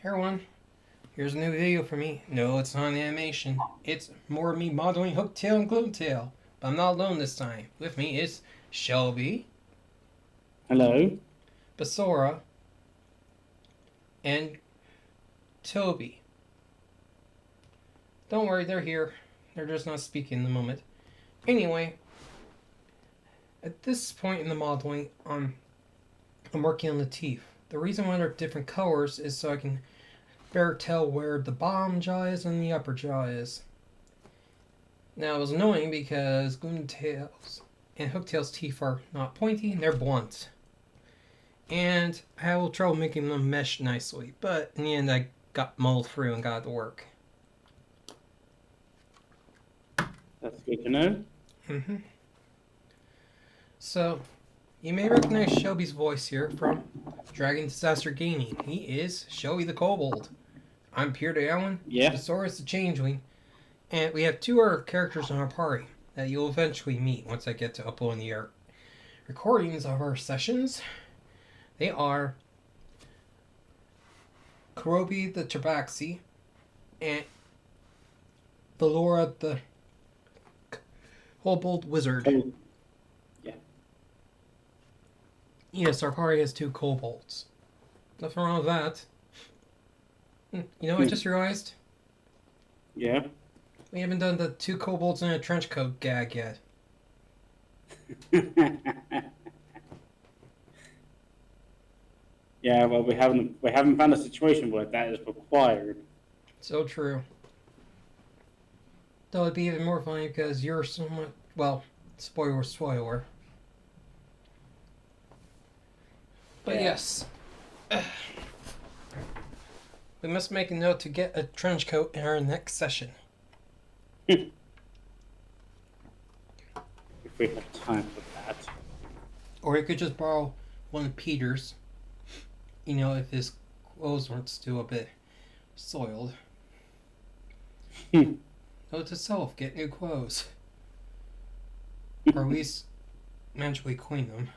Hey everyone, here's a new video for me. No, it's not an animation. It's more of me modeling Hooktail and Gloomtail. But I'm not alone this time. With me is Shelby, Hello. Basora, and Toby. Don't worry, they're here. They're just not speaking in the moment. Anyway, at this point in the modeling, I'm working on the teeth. The reason why they're different colors is so I can better tell where the bottom jaw is and the upper jaw is. Now it was annoying because Gloomtail's and Hooktail's teeth are not pointy and they're blunt. And I had a little trouble making them mesh nicely, but in the end I got muddled through and got it to work. That's good to know. Mm-hmm. So, you may recognize Shelby's voice here from Dragon Disaster Gaming. He is Shelby the Kobold. I'm Pierre the Allen, Yeah. Besaurus the Changeling, and we have two other characters in our party that you'll eventually meet once I get to upload the recordings of our sessions. They are Karobi the Tabaxi and Valora the Kobold Wizard. Oh, yeah. Yes, our party has two kobolds. Nothing wrong with that. You know, I just realized Yeah. we haven't done the two kobolds in a trench coat gag yet. Yeah. Well, we haven't found a situation where that is required. So true. Though it'd be even more funny because you're somewhat, well, spoiler. But Yeah. yes, we must make a note to get a trench coat in our next session. If we have time for that. Or you could just borrow one of Peter's, you know, if his clothes weren't still a bit soiled. Note to self, get new clothes. Or at least magically clean them.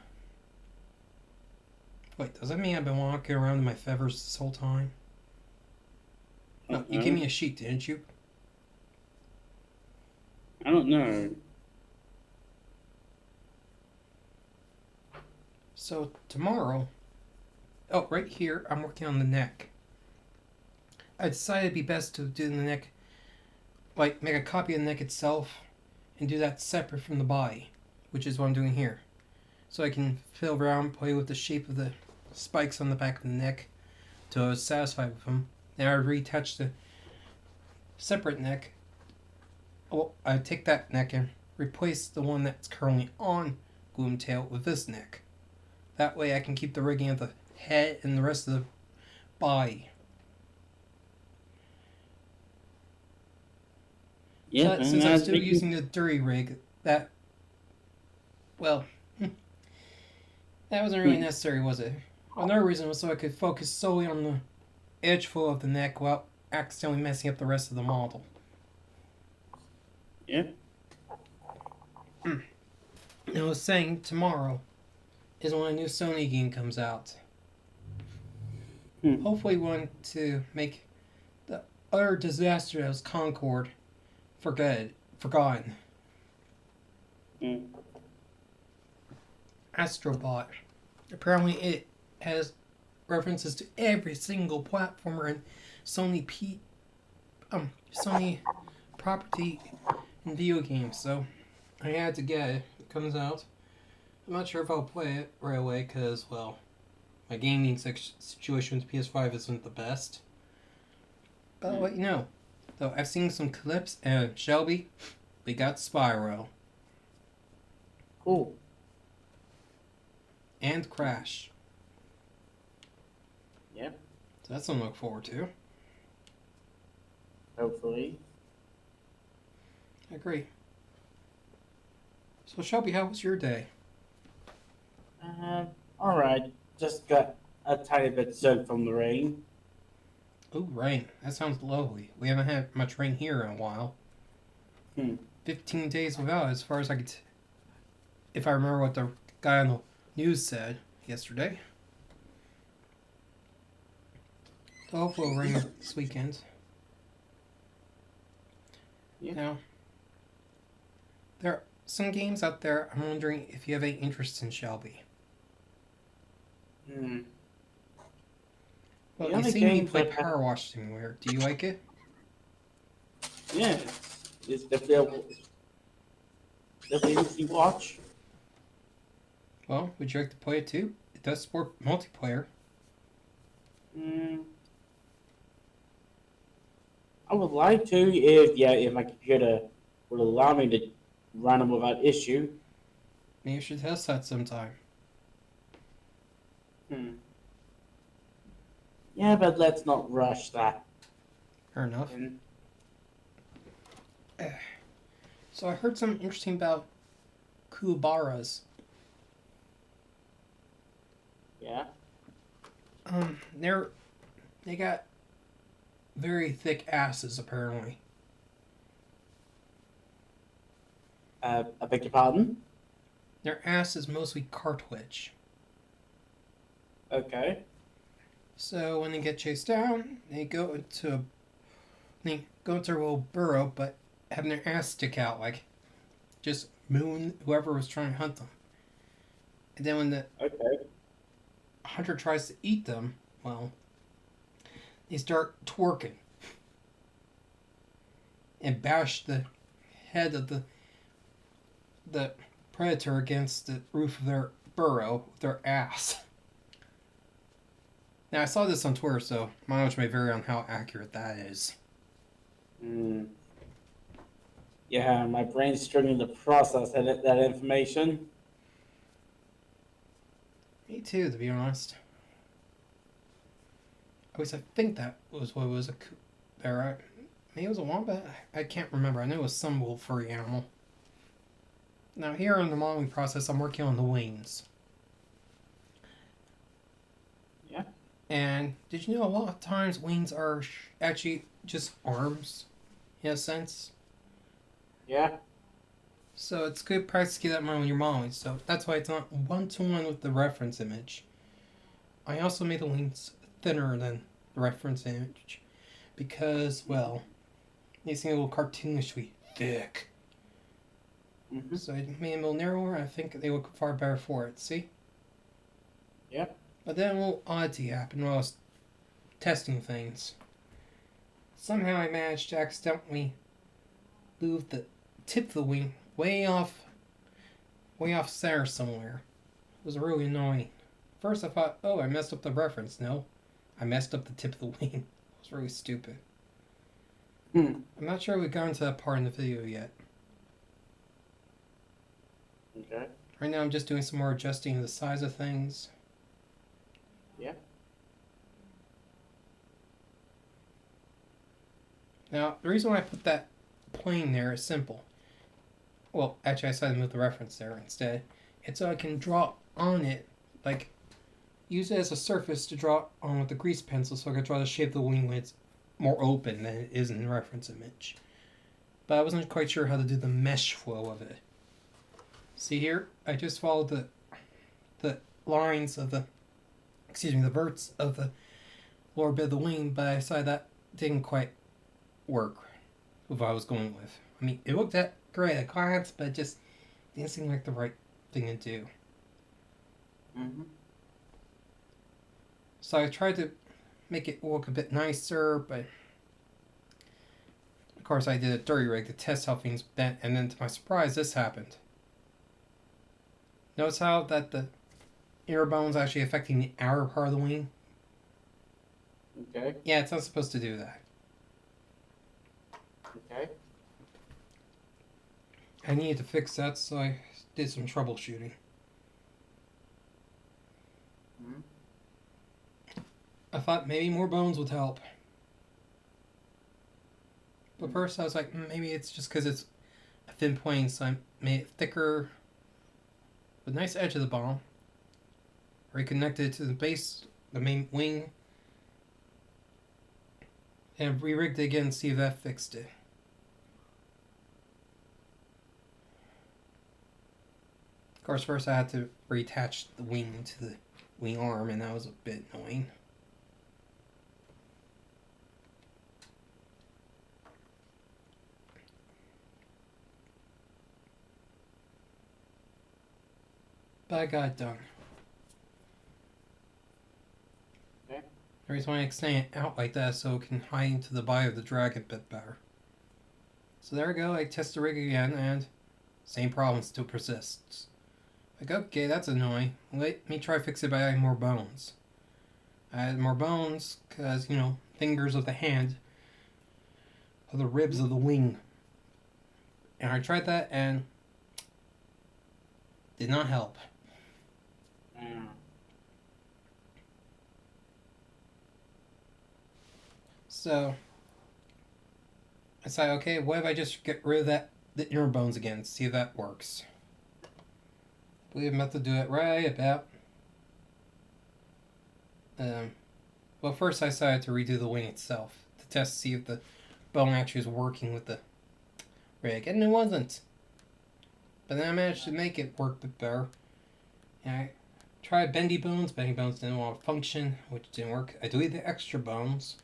Wait, does that mean I've been walking around in my feathers this whole time? No, you gave me a sheet, didn't you? I don't know. So tomorrow, oh, right here, I'm working on the neck. I decided it'd be best to do the neck, like make a copy of the neck itself, and do that separate from the body, which is what I'm doing here. So I can fiddle around, play with the shape of the spikes on the back of the neck till I was satisfied with them. Then I reattach the separate neck. Well, I take that neck and replace the one that's currently on Gloomtail with this neck. That way I can keep the rigging of the head and the rest of the body. Yeah. But since I'm still using the dirty rig, that, well, that wasn't really necessary, was it? Another reason was so I could focus solely on the edge flow of the neck without accidentally messing up the rest of the model. Yeah. I was saying tomorrow is when a new Sony game comes out. Hopefully one to make the utter disaster that was Concord forgotten. Astrobot. Apparently it has references to every single platformer and Sony property in video games, so I had to get it. It comes out. I'm not sure if I'll play it right away because, well, my gaming situation with PS5 isn't the best. But I'll let you know. Though I've seen some clips, and Shelby, we got Spyro. Cool. And Crash. Yeah. So that's something to look forward to. Hopefully. I agree. So Shelby, how was your day? All right. Just got a tiny bit soaked from the rain. Ooh, rain. That sounds lovely. We haven't had much rain here in a while. 15 days without, as far as I could... if I remember what the guy on the news said yesterday. Hopefully it'll rain this weekend. Yeah. Now, there are some games out there. I'm wondering if you have any interest in, Shelby. Hmm. Well, The you only seen me games play I have, Power Wash Simulator. Do you like it? yeah, it's definitely easy to watch. Well, would you like to play it too? It does support multiplayer. Hmm. I would like to if my computer would allow me to run them without issue. Maybe you should test that sometime. Hmm. Yeah, but let's not rush that. Fair enough. And So I heard something interesting about kookaburras. yeah, They got very thick asses apparently. I beg your pardon. Their ass is mostly cartilage. Okay. So when they get chased down, they go into a little burrow, but having their ass stick out like just moon whoever was trying to hunt them. And then when the Okay. hunter tries to eat them, well, they start twerking and bash the head of the predator against the roof of their burrow with their ass. Now I saw this on Twitter, so my knowledge may vary on how accurate that is. Hmm. Yeah, my brain's struggling to process that information. Me too, to be honest. At least I think that was what was a there. Maybe it was a wombat. I can't remember. I know it was some little furry animal. Now here in the modeling process, I'm working on the wings. Yeah. And did you know a lot of times wings are actually just arms, in a sense? Yeah. So it's good practice to keep that in mind when you're modeling. So that's why it's not one-to-one with the reference image. I also made the wings thinner than the reference image because, well, they seem a little cartoonishly thick. Mm-hmm. So I made them a little narrower. I think they look far better for it. See? Yeah. But then a little oddity happened while I was testing things. Somehow I managed to accidentally move the tip of the wing way off center somewhere. It was really annoying. First I thought, oh, I messed up the reference. No, I messed up the tip of the wing. It was really stupid. Hmm. I'm not sure we've gotten to that part in the video yet. Okay. Right now I'm just doing some more adjusting of the size of things. Yeah. Now, the reason why I put that plane there is simple. Well, actually I decided to move the reference there instead. It's so I can draw on it, like, use it as a surface to draw on with the grease pencil so I can draw the shape of the wing when it's more open than it is in the reference image. But I wasn't quite sure how to do the mesh flow of it. See here, I just followed the lines of the verts of the lower bit of the wing, but I decided that didn't quite work with what I was going with. I mean, it looked at great at a glance, but it just didn't seem like the right thing to do. Mm-hmm. So I tried to make it look a bit nicer, but of course I did a dirty rig to test how things bent, and then to my surprise, this happened. Notice how that the inner bone's actually affecting the outer part of the wing? Okay. Yeah, it's not supposed to do that. Okay. I needed to fix that, so I did some troubleshooting. Mm-hmm. I thought maybe more bones would help. But first I was like, maybe it's just because it's a thin plane, so I made it thicker with a nice edge of the bomb. Reconnected it to the base, the main wing, and re-rigged it again to see if that fixed it. Of course, first I had to reattach the wing to the wing arm, and that was a bit annoying. but I got it done. Okay. The reason why I extend it out like that so it can hide into the body of the dragon a bit better. So there we go, I test the rig again, and same problem still persists. Like, okay, that's annoying. Let me try fix it by adding more bones. I added more bones, because, fingers of the hand are the ribs of the wing. And I tried that, and did not help. Mm. So, I said, okay, what if I just get rid of the inner bones again, see if that works. I believe I'm about to do it right about. Well, first I decided to redo the wing itself to test to see if the bone actually was working with the rig, and it wasn't. But then I managed to make it work a bit better. And I tried bendy bones. Bendy bones didn't want to function, which didn't work. I deleted the extra bones,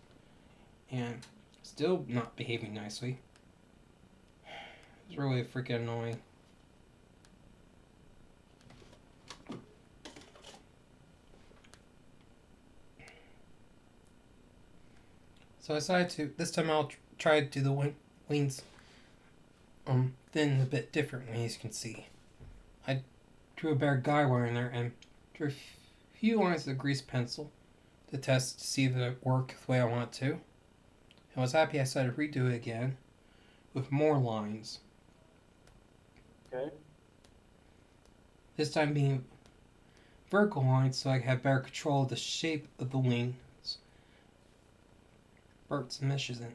and still not behaving nicely. It was really freaking annoying. So I decided to, this time I'll try to do the wings thin a bit differently, as you can see. I drew a bare guy wire in there and drew a few lines of the grease pencil to test to see if it worked the way I want it to. And I was happy I decided to redo it again with more lines. Okay. This time being vertical lines so I can have better control of the shape of the wings. Burps and meshes in.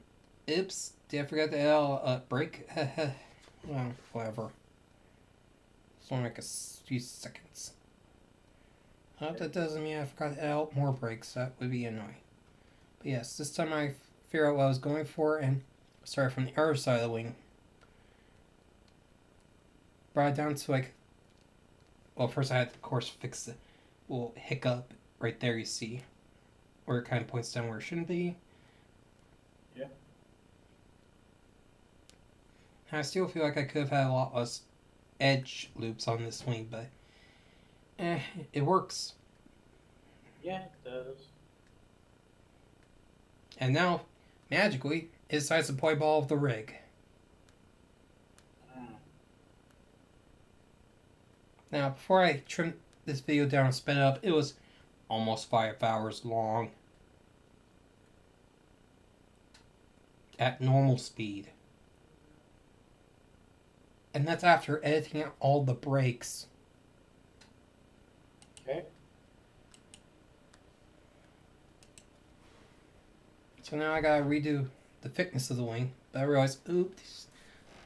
Oops, did I forget the L break? Well, whatever. It's only like a few seconds. Hope that doesn't mean I forgot to L more breaks. That would be annoying. But yes, this time I figured out what I was going for and started from the other side of the wing. Brought it down to like. Well, first I had to, of course, fix the little hiccup right there, you see. Where it kind of points down where it shouldn't be. Yeah. I still feel like I could have had a lot less edge loops on this wing, but it works. Yeah, it does. And now, magically, it decides to play ball with the rig. Mm. Now, before I trimmed this video down and sped it up, it was almost 5 hours long. At normal speed. And that's after editing out all the breaks. Okay. So now I gotta redo the thickness of the wing. But I realized, oops,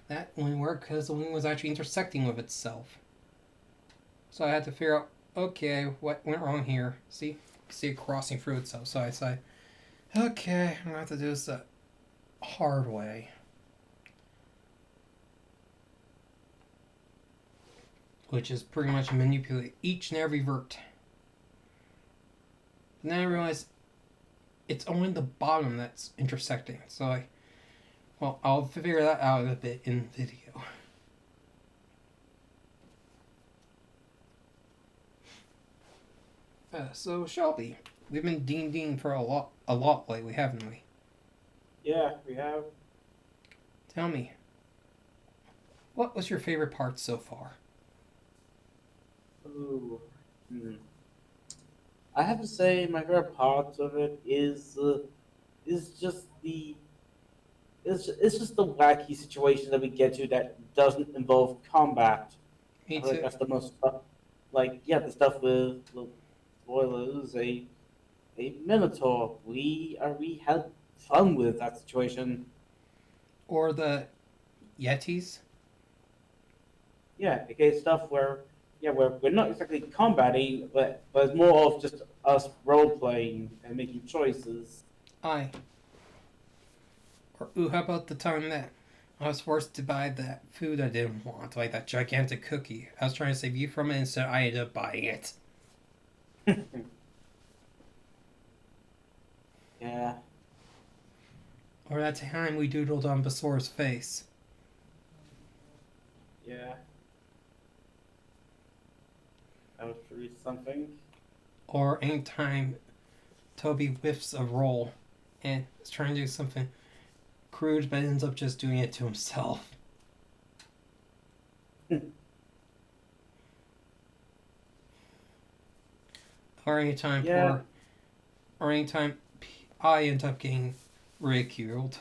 that wouldn't work because the wing was actually intersecting with itself. So I had to figure out, okay, what went wrong here? See it crossing through itself. So I decided, okay, I'm gonna have to do this the hard way. Which is pretty much manipulate each and every vert. And then I realized it's only the bottom that's intersecting. So I'll figure that out a bit in the video. So Shelby, we've been D&Ding for a lot lately, haven't we? Yeah, we have. Tell me, what was your favorite part so far? Ooh. Hmm. I have to say, my favorite part of it is just the it's just the wacky situation that we get to that doesn't involve combat. Me I feel like too. that's the most like yeah, the stuff with the spoilers, a minotaur. We had fun with that situation. Or the Yetis? Yeah, okay, stuff where yeah, we're not exactly combating, but it's more of just us role playing and making choices. Aye. Or ooh, how about the time that I was forced to buy that food I didn't want, like that gigantic cookie. I was trying to save you from it, instead I ended up buying it. Yeah. Or that time we doodled on Basor's face. Yeah. or something. Or anytime Toby whiffs a roll and is trying to do something crude but ends up just doing it to himself. Or anytime Yeah. or anytime I end up getting ridiculed.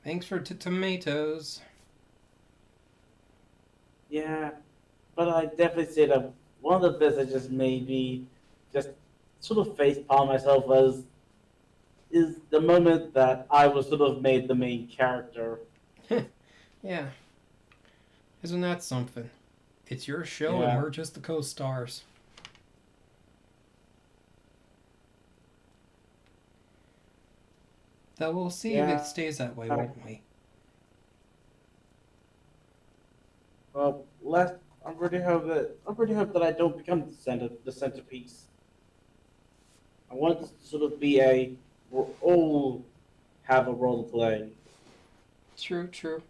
Thanks for tomatoes. Yeah, but I definitely say that one of the bits that just made me just sort of face palm myself was is the moment that I was sort of made the main character. Yeah, isn't that something? It's your show and Yeah, we're just the co-stars. Though we'll see if it yeah. stays that way, won't we? Well, last I really hope that I don't become the centerpiece. I want this to sort of be a we're all have a role to play. True, true.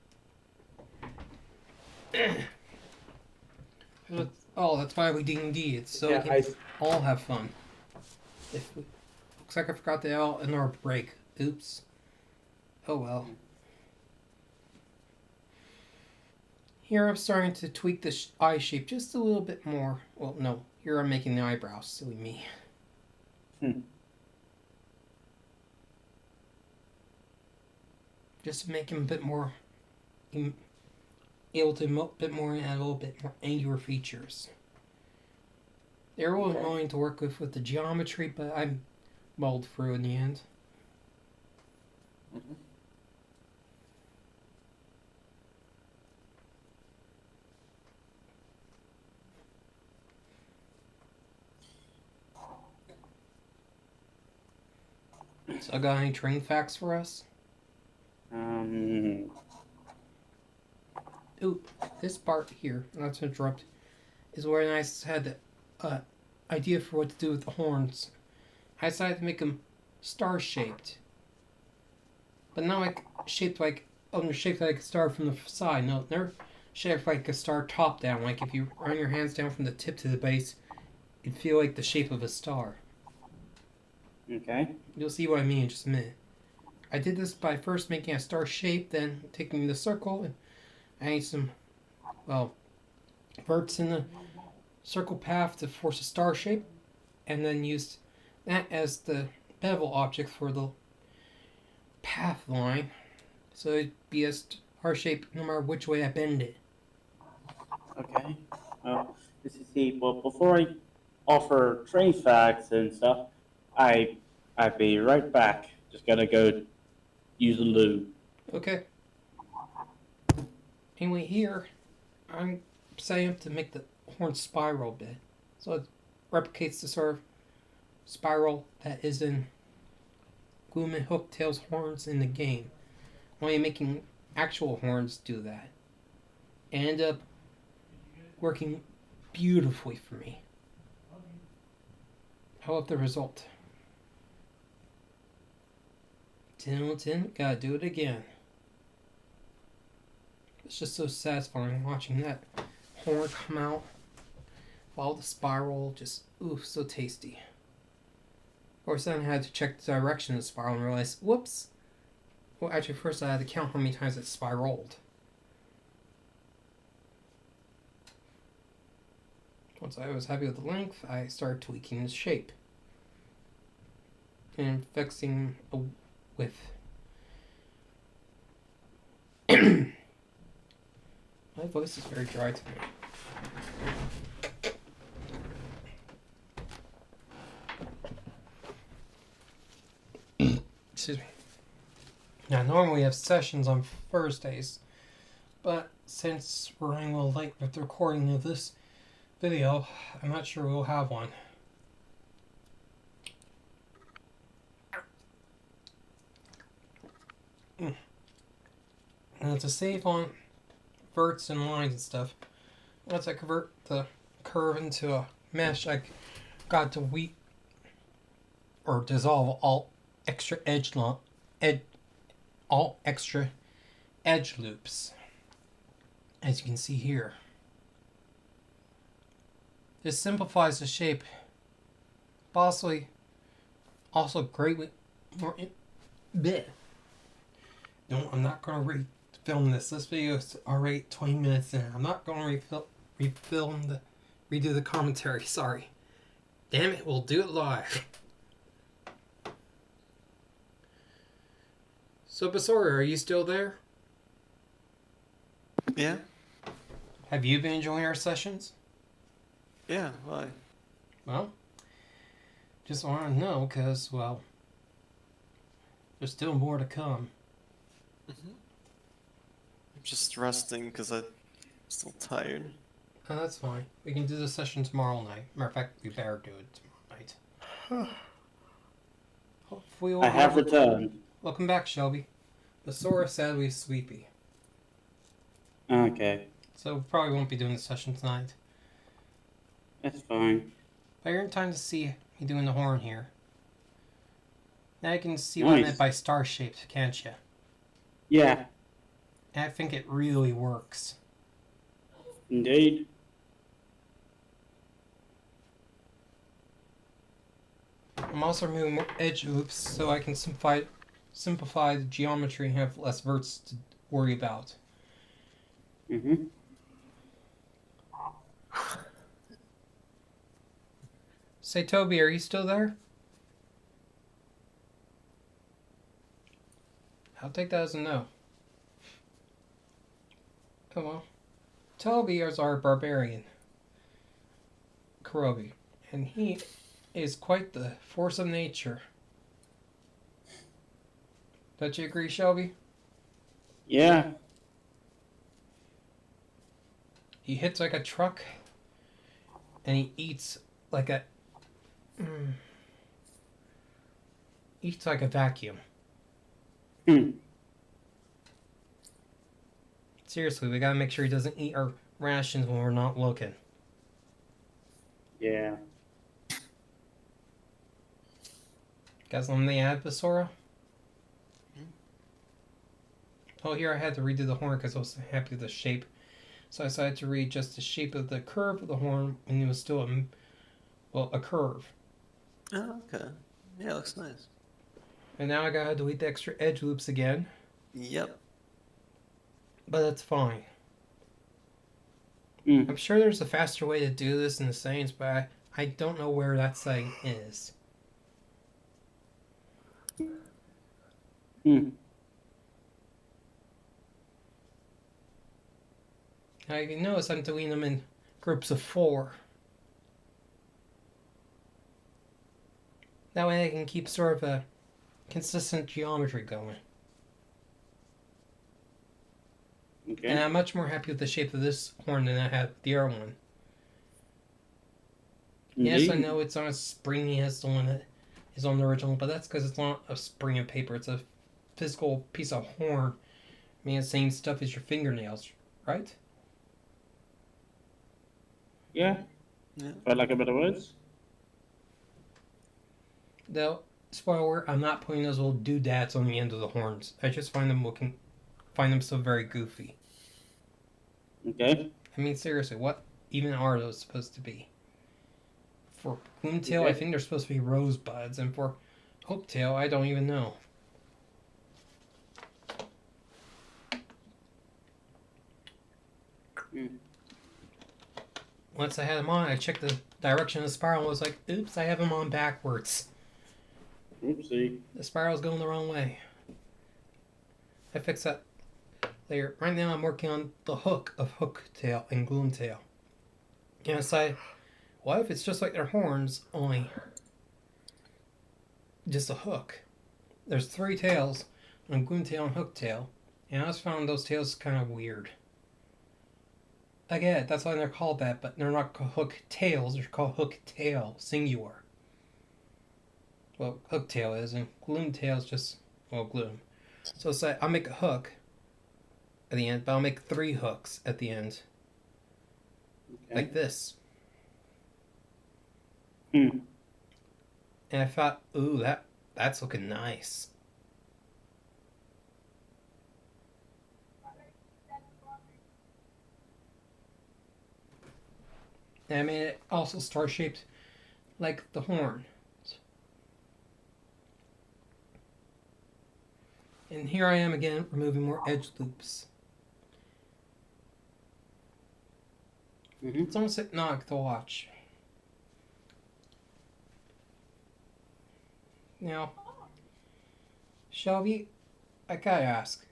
Oh, that's why we D&D. It's so we Yeah, can all have fun. Looks like I forgot the L in our break. Oops. Oh well. Here I'm starting to tweak the eye shape just a little bit more. Well, no. Here I'm making the eyebrows. Silly me. Just to make him a bit more... able to a bit more and add a little bit more angular features. They're really annoying to work with the geometry, but I mulled through in the end. Mm-hmm. So I got any train facts for us? Um, Ooh, this part here, not to interrupt, is where I had the idea for what to do with the horns. I decided to make them star-shaped. But not like shaped like, oh, they're shaped like a star from the side. No, they're shaped like a star top-down. Like if you run your hands down from the tip to the base, it'd feel like the shape of a star. okay. You'll see what I mean in just a minute. I did this by first making a star shape, then taking the circle and adding some, well, verts in the circle path to force a star shape, and then used that as the bevel object for the path line, so it'd be a star shape no matter which way I bend it. Okay. Well, this is see. Well, before I offer train facts and stuff, I I'll be right back. Just gotta go use a loo. Okay. Anyway, here I'm setting up to make the horn spiral bit, so it replicates the sort of spiral that is in Gloom and Hooktail's horns in the game. Only making actual horns do that. And end up working beautifully for me. I love the result. Tin, gotta do it again. It's just so satisfying watching that horn come out. Follow the spiral, just ooh, so tasty. Of course, then I had to check the direction of the spiral and realize, whoops. Well, actually, first I had to count how many times it spiraled. Once I was happy with the length, I started tweaking the shape. And fixing a width. My voice is very dry today. Excuse me. Now, normally we have sessions on Thursdays, but since we're running a little late with the recording of this video, I'm not sure we'll have one. And to save on verts and lines and stuff, once I convert the curve into a mesh, I got to dissolve all extra all extra edge loops, as you can see here. This simplifies the shape. Possibly also great with more. Bleh. No, I'm not going to refilm this. This video is already 20 minutes in. I'm not going to redo the commentary. Sorry. Damn it, we'll do it live. So, Basora, are you still there? Yeah? Have you been enjoying our sessions? Yeah, why? Well, just want to know because, well, there's still more to come. I'm just resting because I'm still tired. Oh, that's fine. We can do the session tomorrow night. Matter of fact, we better do it tomorrow night. Hopefully I have returned. Welcome back, Shelby. Basora sadly is sleepy. Okay, So we probably won't be doing the session tonight. that's fine. But you're in time to see me doing the horn here. Now you can see what I meant by star shaped, can't you? Yeah, And I think it really works. indeed. I'm also removing more edge loops so I can simplify the geometry and have less verts to worry about. Mm-hmm. Say, Toby, are you still there? I'll take that as a no. Oh well. Toby is our barbarian, Kurobi, and he is quite the force of nature. Don't you agree, Shelby? Yeah. He hits like a truck, and he eats like a eats like a vacuum. Seriously, we gotta make sure he doesn't eat our rations when we're not looking. Yeah. Got something to add, Basora? Oh, here I had to redo the horn because I was happy with the shape. So I decided to read just the shape of the curve of the horn when it was still a curve. Oh, okay. Yeah, looks nice. And now I gotta delete the extra edge loops again. Yep. But that's fine. Mm. I'm sure there's a faster way to do this in the settings, but I don't know where that setting is. Mm. Now you can notice I'm doing them in groups of 4. That way I can keep sort of a consistent geometry going. Okay. And I'm much more happy with the shape of this horn than I had with the other one. Indeed. Yes, I know it's not as springy as the one that is on the original, but that's because it's not a spring of paper. It's a physical piece of horn. I mean, the same stuff as your fingernails, right? Yeah. Yeah. For lack of better words. Though, spoiler, I'm not putting those little doodads on the end of the horns. I just find them so very goofy. Okay. I mean, seriously, what even are those supposed to be? For gloomtail, Okay. I think they're supposed to be rosebuds, and for hopetail, I don't even know. Mm. Once I had them on, I checked the direction of the spiral and was like, oops, I have them on backwards. Oopsie. The spiral's going the wrong way. I fixed that later. Right now I'm working on the hook of hooktail and gloomtail. And I decided, what if it's just like their horns, only just a hook? There's 3 tails on gloomtail and hooktail, and I just found those tails kind of weird. I get it, that's why they're called that, but they're not called hook tails, they're called hook tail, singular. Well, hooktail is, and gloomtail is just, well, gloom. So say I'll make a hook at the end, but I'll make 3 hooks at the end. Okay. Like this. Hmm. And I thought, ooh, that's looking nice. And I made it also star shaped like the horn. And here I am again removing more edge loops. It's almost hypnotic to watch. Now, Shelby, I gotta ask,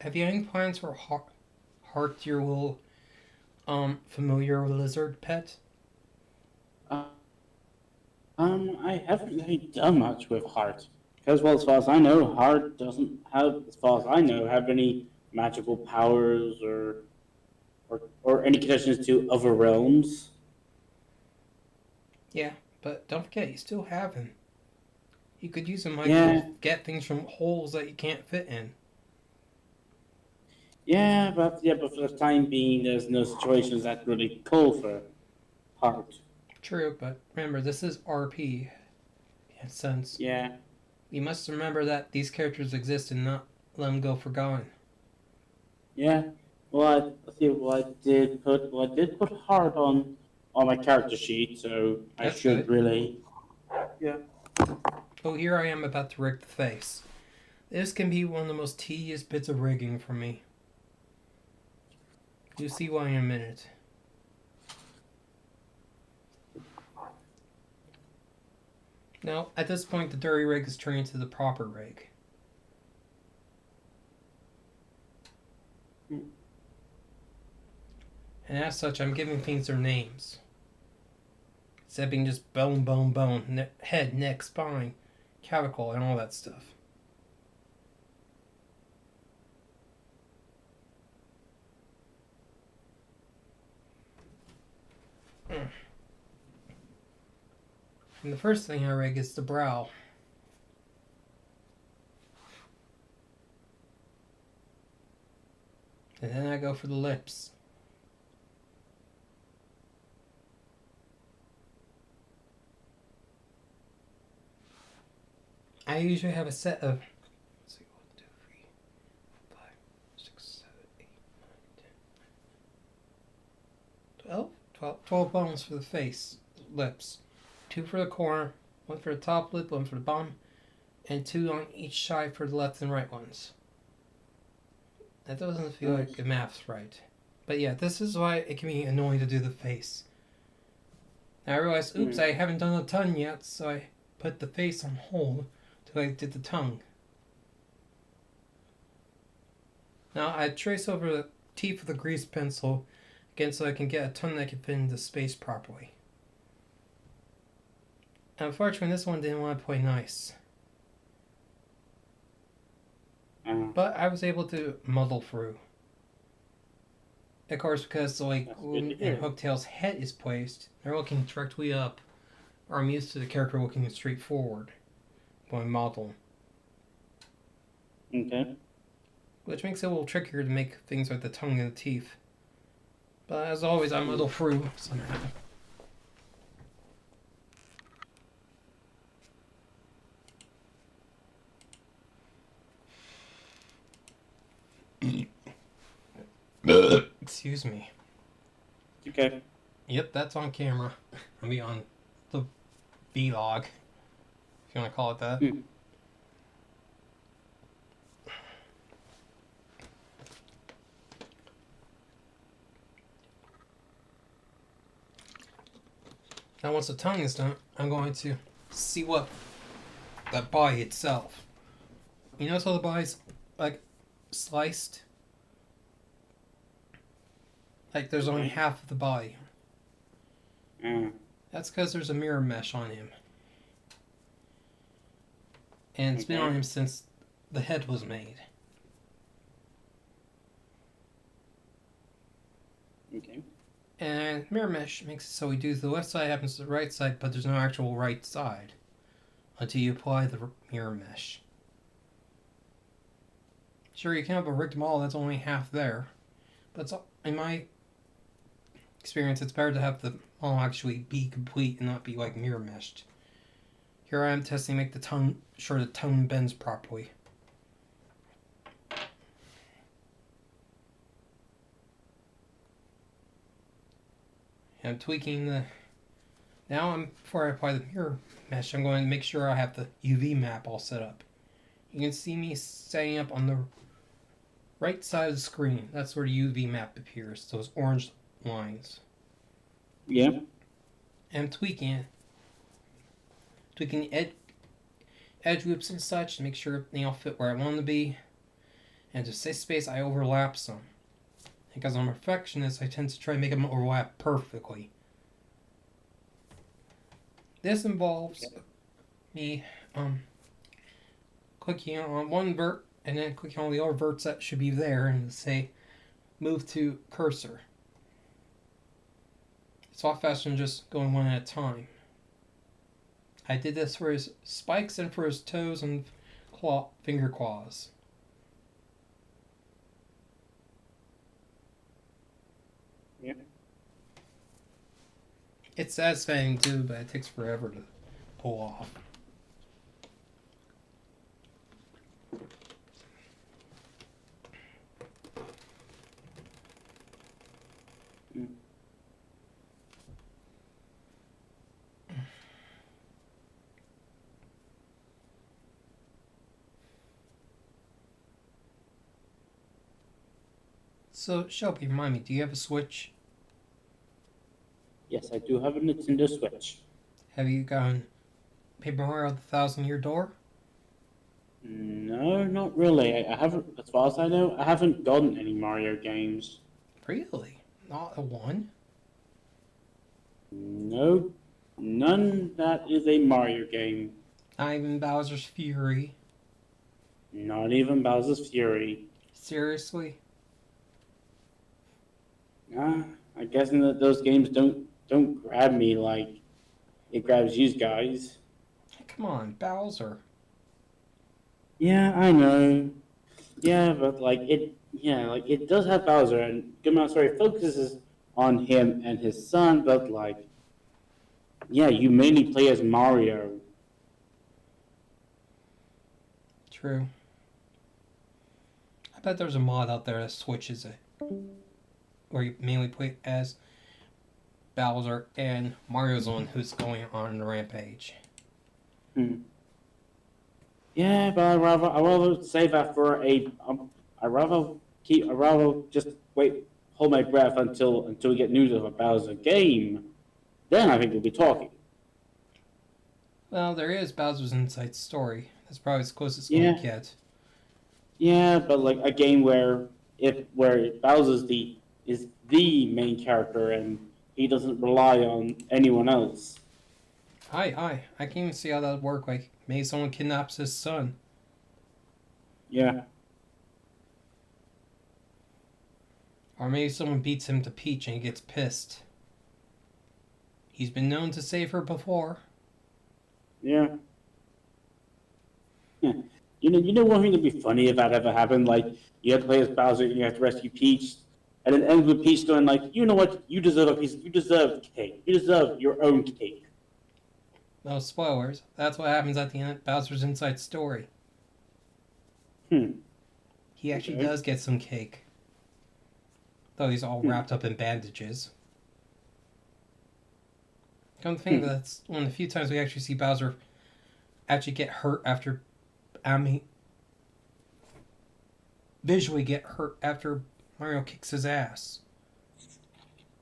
have you any plans for Heart, your little familiar lizard pet? I haven't really done much with Heart. Because, well, as far as I know, Heart doesn't have, as far as I know, have any magical powers or any connections to other realms. Yeah, but don't forget, you still have him. You could use him like Yeah, to get things from holes that you can't fit in. but for the time being, there's no situations that really call for Heart. True, but remember, this is RP. In a sense, Yeah, you must remember that these characters exist and not let them go forgotten. yeah. Well, I did put Heart on my character sheet, so I That's should good. really. Yeah. Oh, here I am about to rig the face. This can be one of the most tedious bits of rigging for me. You'll see why in a minute. Now, at this point, the dirty rig is turning into the proper rig. And as such, I'm giving things their names. Instead of being just bone, bone, bone, head, neck, spine, clavicle, and all that stuff. And the first thing I rig is the brow. And then I go for the lips. I usually have a set of 12 bones for the face, lips. 2 for the corner, 1 for the top lip, 1 for the bottom, and 2 on each side for the left and right ones. That doesn't feel like the math's right. But yeah, this is why it can be annoying to do the face. Now I realized, oops, I haven't done the tongue yet, so I put the face on hold till I did the tongue. Now I trace over the teeth with a grease pencil again so I can get a tongue that can fit into space properly. Unfortunately, this one didn't want to play nice. But I was able to muddle through. Of course, because the way Gloom and Hooktail's head is placed, they're looking directly up, or I'm used to the character looking straight forward when I model. Okay. Which makes it a little trickier to make things like the tongue and the teeth. But as always, I muddle through somehow. Excuse me. Okay. Yep, that's on camera. I'll be on the vlog, if you want to call it that. Now once the tongue is done, I'm going to see what the body itself. You notice how the body's like sliced? Like there's only half of the body. That's because there's a mirror mesh on him. And it's been on him since the head was made. Okay. And mirror mesh makes it so we do the left side happens to the right side, but there's no actual right side until you apply the mirror mesh. Sure, you can have a rigged model that's only half there, but in my experience, it's better to have the model actually be complete and not be like mirror meshed. Here I am testing to make the tongue sure the tongue bends properly. I'm tweaking the. Now before I apply the mirror mesh, I'm going to make sure I have the UV map all set up. You can see me setting up on the right side of the screen. That's where the UV map appears. Those orange lines. Yeah. And I'm tweaking the edge loops and such to make sure they all fit where I want them to be. And to save space, I overlap some. Because I'm a perfectionist, I tend to try to make them overlap perfectly. This involves me clicking on one vert and then clicking on the other verts that should be there and say move to cursor. It's a lot faster than just going one at a time. I did this for his spikes and for his toes and finger claws. Yeah. It's satisfying too, but it takes forever to pull off. So, Shelby, remind me, do you have a Switch? Yes, I do have a Nintendo Switch. Have you gotten Paper Mario the Thousand Year Door? No, not really. I haven't, as far as I know, I haven't gotten any Mario games. Really? Not a one? No, none that is a Mario game. Not even Bowser's Fury? Not even Bowser's Fury. Seriously? I'm guessing that those games don't grab me like it grabs you guys. Come on, Bowser. Yeah, I know. Yeah, but it does have Bowser, and Good Mouse Story focuses on him and his son, but you mainly play as Mario. True. I bet there's a mod out there that switches it. Where you mainly play as Bowser and Mario's the one who's going on the rampage. Yeah, but I rather save that for I rather just hold my breath until we get news of a Bowser game. Then I think we'll be talking. Well, there is Bowser's Inside Story. That's probably as close as it's Yeah. going to get. Yeah, but like a game where Bowser's is the main character and he doesn't rely on anyone else. I can even see how that would work. Like, maybe someone kidnaps his son. Yeah. Or maybe someone beats him to Peach and he gets pissed. He's been known to save her before. Yeah. Yeah. You know one thing that'd be funny if that ever happened? Like, you have to play as Bowser and you have to rescue Peach, and it ends with Peach going like, you know what? You deserve you deserve cake. You deserve your own cake. No spoilers. That's what happens at the end of Bowser's Inside Story. He actually Okay. does get some cake. Though he's all wrapped up in bandages. Come to think, that's one of the few times we actually see Bowser actually get hurt after... visually get hurt after Mario kicks his ass.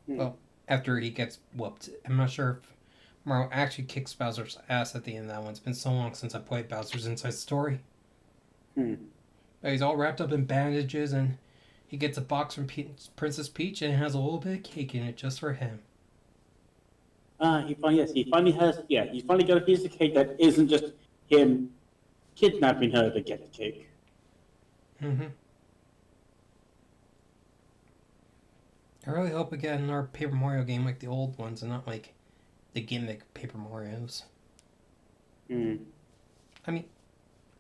Well, after he gets whooped. I'm not sure if Mario actually kicks Bowser's ass at the end of that one. It's been so long since I played Bowser's Inside Story. But he's all wrapped up in bandages and he gets a box from Princess Peach and it has a little bit of cake in it just for him. He finally got a piece of cake that isn't just him kidnapping her to get the cake. I really hope we get another Paper Mario game like the old ones and not like the gimmick Paper Marios. I mean,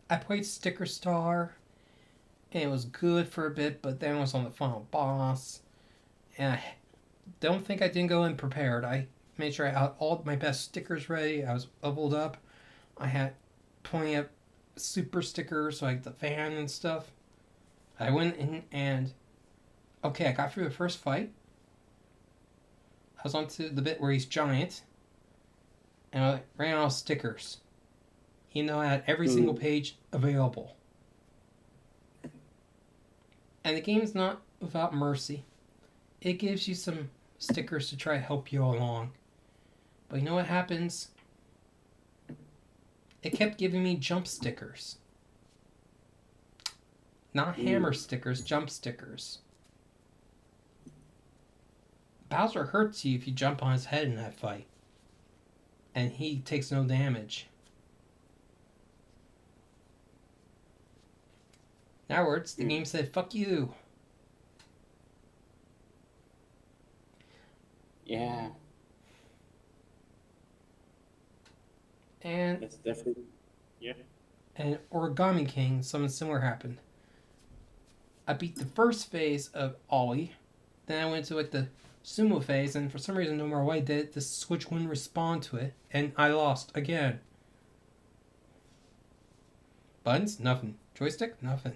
I played Sticker Star and it was good for a bit, but then I was on the final boss and I don't think I didn't go in prepared. I made sure I had all my best stickers ready. I was leveled up. I had plenty of super stickers like the fan and stuff. I went in and I got through the first fight. I was onto the bit where he's giant, and I ran out of stickers. He now had every single page available. And the game's not without mercy. It gives you some stickers to try to help you along. But you know what happens? It kept giving me jump stickers. Not hammer stickers, jump stickers. Bowser hurts you if you jump on his head in that fight. And he takes no damage. In other words, the game said, fuck you. Yeah, And it's definitely. Yeah. and Origami King, something similar happened. I beat the first phase of Ollie, then I went to like the sumo phase, and for some reason, no matter what I did, the switch wouldn't respond to it, and I lost again. Buttons, nothing. Joystick, nothing.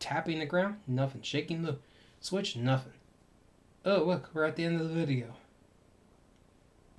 Tapping the ground, nothing. Shaking the switch, nothing. Oh, look, we're at the end of the video.